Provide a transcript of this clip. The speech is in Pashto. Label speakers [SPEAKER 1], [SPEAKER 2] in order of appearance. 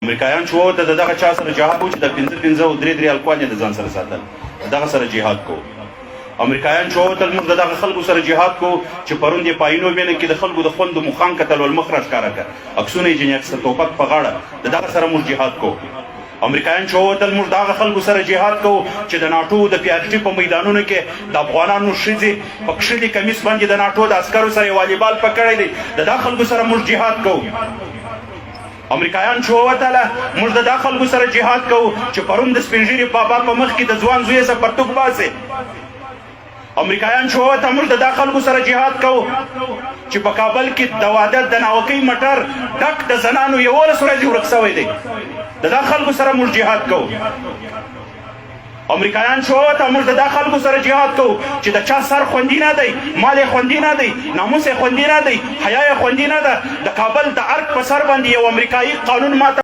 [SPEAKER 1] امریکایان چې ووته د دغه چا سره جهاد و چې د 5 او 3 الکوان یې د ځان سره ساتل دغه سره جهاد کو. امریکایان چې ووتل موږ د دغه خلکو سره جهاد کو چې پرون د پاینو بینه کې د خلکو د خوندو مخان کتل او المخرج کار کړ عکسونه یې جنې اکثر توپک په غاړه د دغه سره موږ جهاد کو. امریکایان چې ووتل موږ دغه خلکو سره جهاد کو چې د ناټو د پیاډ په میدانونو کې د افغانانو ښځې په کښلي کمیس باندې د ناټو د عسکرو سره والیبال پکړی دی د دغه خلکو سره موږ جهاد کو. امریکایان چې ووتله موږ د دغه خلکو سره جهاد کوو چې پرون د سپین ږیري بابا په مخ کې د ځوان زوی څخه پرتوګ باسي. امریکایان چې ووته موږ د دغه خلکو سره جهاد کوو چې په کابل کې د واده د ناوکۍ مټر ډک د زنانو 11 ورځې ورک سوی دی د دغه خلکو سره موږ جهاد کوو. امریکایان چې ووته موږ د دغه خلکو سره جهاد کوو چې د چا سر خوندي نه دی، مال یې خوندي نه دی، ناموس یې خوندي نه دی، حیا یې خوندي نه ده. د کابل د ارګ په سر باندې یو امریکایي قانون ماته